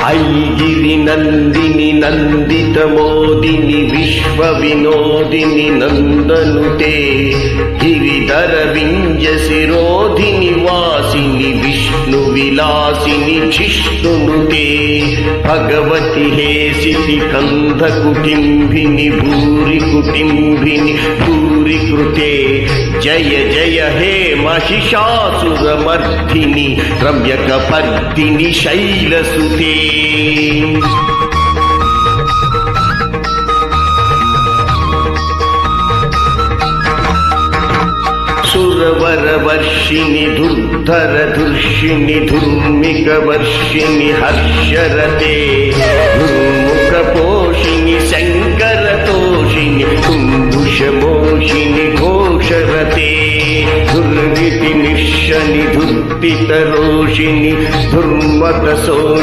ऐगिरि नन्दिनि नन्दित मोदिनि विश्व विनोदिनि नन्दनुते गिरिधर विञ्ज शिरोधिनि वासिनि विष्णु विलासिनि जिष्णुनुते भगवति हेसिति कंध कुटिम्भिनि भूरि कुटिम्भिनि भूरि कृते जय जय हे महिषासुरमर्दिनि रम्यकपर्दिनि शैलसुते सुरवरवर्षिणि दुर्धर धुर्षिणि धुर्मिकवर्षिणि हर्षरते दुर्मुखपोषिणि शङ्करतोषिणि कुम्भुषमोषिणि घोषरते दुर्विधिनिशनि दुर्पितरोषिणि दुर्मतसोषिणि